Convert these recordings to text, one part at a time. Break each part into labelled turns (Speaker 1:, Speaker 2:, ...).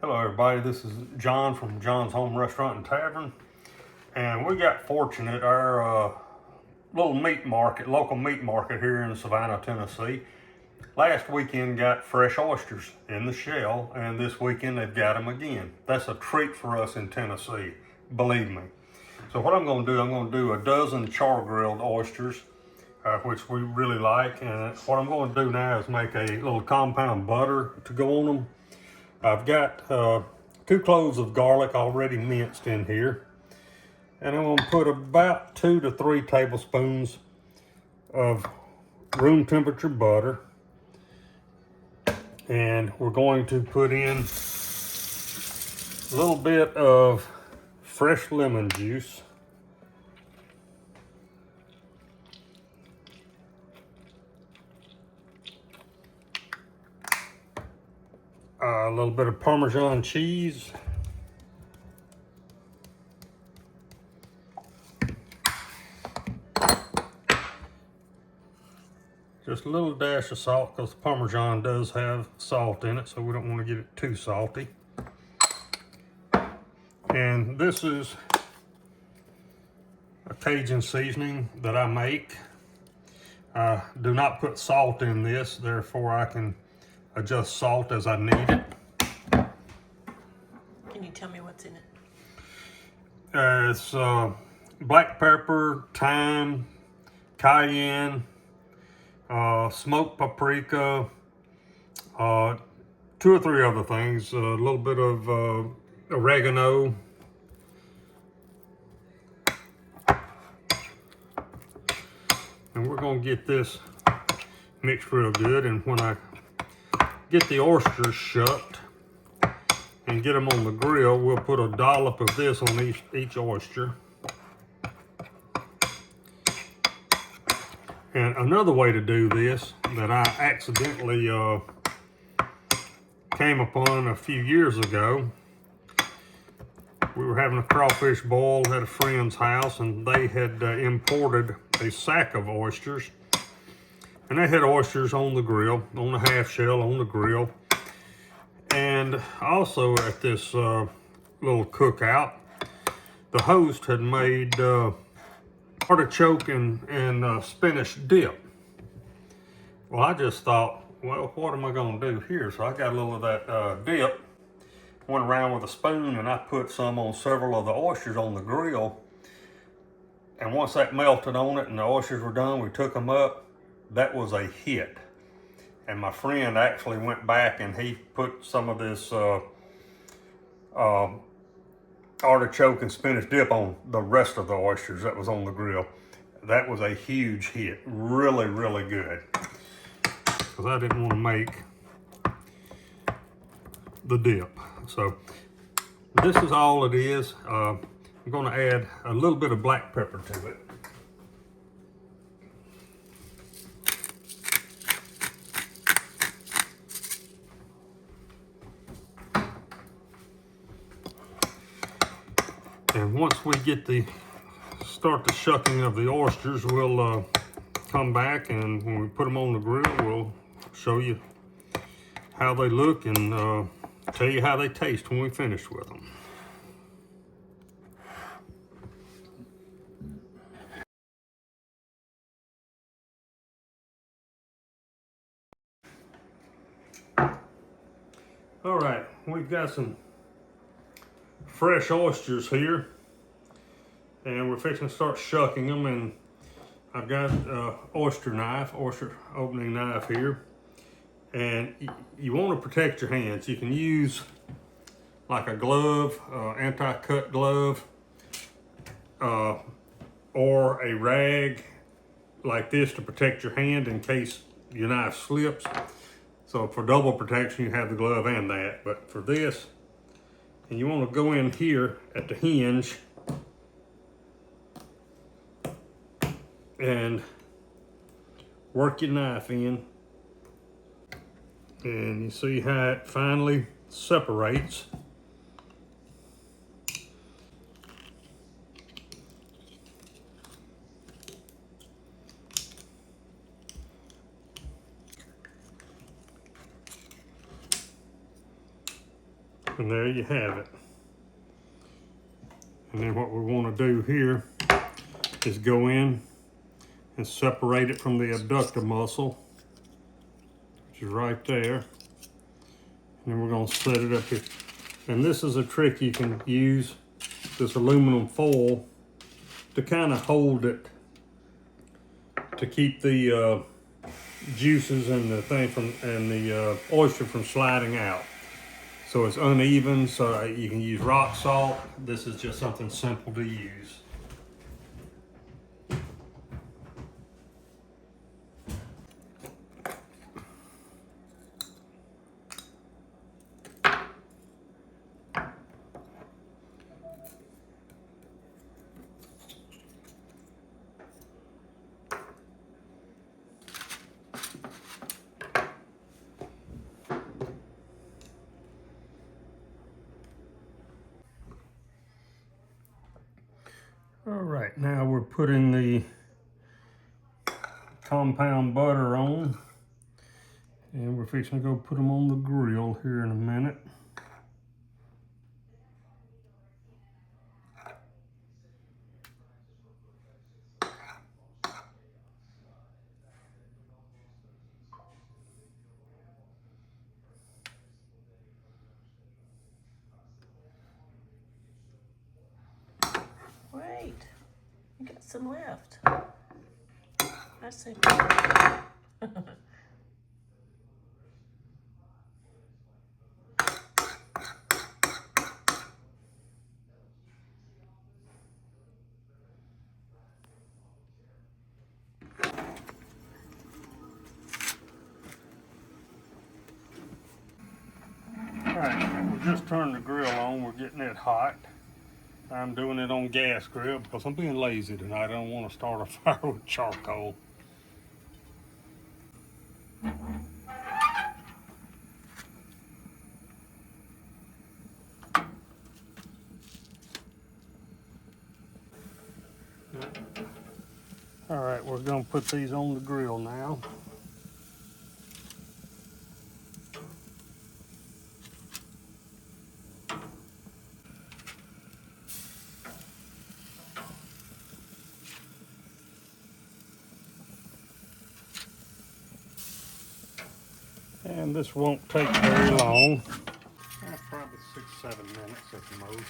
Speaker 1: Hello everybody, this is John from John's Home Restaurant and Tavern, and we got fortunate. Our little meat market, local meat market here in Savannah, Tennessee, last weekend got fresh oysters in the shell, and this weekend they've got them again. That's a treat for us in Tennessee, believe me. So what I'm going to do, I'm going to do a dozen char-grilled oysters, which we really like, and what I'm going to do now is make a little compound butter to go on them. I've got 2 cloves of garlic already minced in here, and I'm going to put about 2 to 3 tablespoons of room temperature butter, and we're going to put in a little bit of fresh lemon juice, a little bit of Parmesan cheese, just a little dash of salt, because the Parmesan does have salt in it, so we don't want to get it too salty. And this is a Cajun seasoning that I make. I do not put salt in this, therefore I can adjust salt as I need it.
Speaker 2: Can you tell me what's in it?
Speaker 1: It's black pepper, thyme, cayenne, smoked paprika, 2 or 3 other things, a little bit of oregano. And we're going to get this mixed real good, and when I get the oysters shucked and get them on the grill, we'll put a dollop of this on each oyster. And another way to do this that I accidentally came upon a few years ago, we were having a crawfish boil at a friend's house, and they had imported a sack of oysters. And they had oysters on the grill, on the half shell on the grill. And also at this little cookout, the host had made artichoke and spinach dip. Well, I just thought, well, what am I going to do here? So I got a little of that dip, went around with a spoon, and I put some on several of the oysters on the grill. And once that melted on it and the oysters were done, we took them up. That was a hit. And my friend actually went back and he put some of this artichoke and spinach dip on the rest of the oysters that was on the grill. That was a huge hit. Really, really good. Because I didn't want to make the dip. So this is all it is. I'm going to add a little bit of black pepper to it. And once we start the shucking of the oysters, we'll come back, and when we put them on the grill, we'll show you how they look and tell you how they taste when we finish with them. All right, we've got some fresh oysters here, and we're fixing to start shucking them. And I've got oyster opening knife here, and you want to protect your hands. You can use like a glove, anti-cut glove, or a rag like this to protect your hand in case your knife slips. So for double protection, you have the glove and that. But for this, and you want to go in here at the hinge and work your knife in. And you see how it finally separates. And there you have it. And then what we want to do here is go in and separate it from the abductor muscle, which is right there. And then we're going to set it up here. And this is a trick you can use, this aluminum foil, to kind of hold it, to keep the juices and the thing from, and the oyster from sliding out. So it's uneven, so you can use rock salt. This is just something simple to use. All right, now we're putting the compound butter on, and we're fixing to go put them on the grill here in a minute.
Speaker 2: Wait, you got some left. I say.
Speaker 1: All right, we just turned the grill on. We're getting it hot. I'm doing it on gas grill because I'm being lazy tonight. I don't want to start a fire with charcoal. All right, we're going to put these on the grill now. And this won't take very long. Probably 6-7 minutes at the most.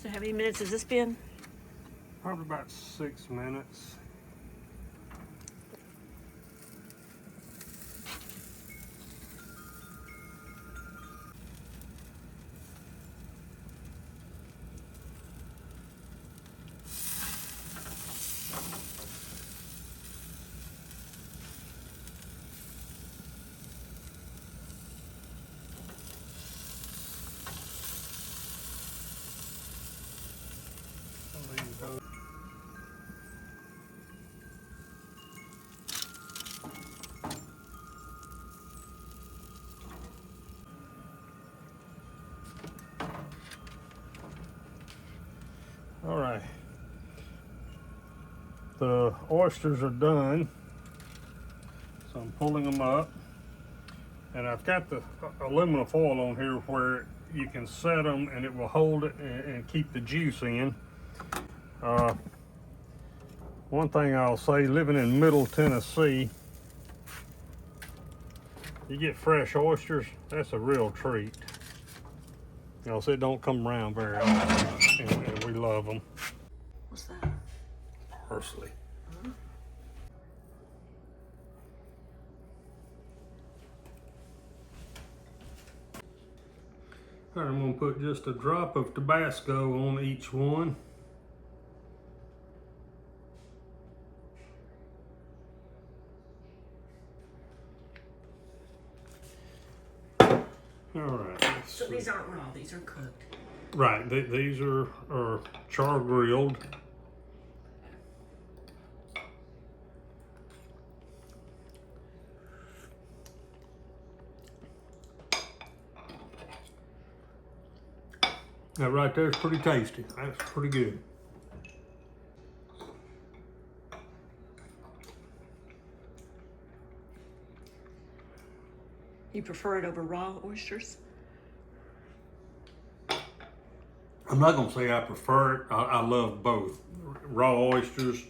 Speaker 2: So how many minutes has this been?
Speaker 1: Probably about 6 minutes. All right, the oysters are done, so I'm pulling them up, and I've got the aluminum foil on here where you can set them and it will hold it and keep the juice in. One thing I'll say, living in Middle Tennessee, you get fresh oysters, that's a real treat. You know, so it don't come around very often, and we love them.
Speaker 2: What's that?
Speaker 1: Parsley. All right, I'm gonna put just a drop of Tabasco on each one. All right.
Speaker 2: So these aren't raw, these are cooked.
Speaker 1: Right, these are char-grilled That right there is pretty tasty. That's pretty good.
Speaker 2: You prefer it over raw oysters?
Speaker 1: I'm not gonna say I prefer it. I love both. Raw oysters,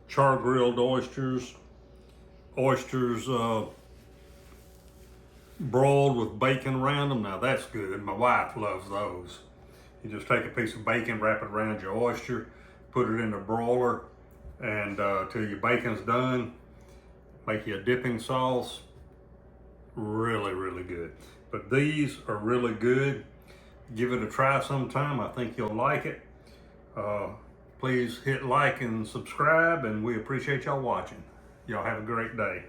Speaker 1: char-grilled oysters, oysters broiled with bacon around them. Now that's good. My wife loves those. You just take a piece of bacon, wrap it around your oyster, put it in the broiler, and till your bacon's done, make you a dipping sauce. Really, really good. But these are really good. Give it a try sometime. I think you'll like it. Please hit like and subscribe, and we appreciate y'all watching. Y'all have a great day.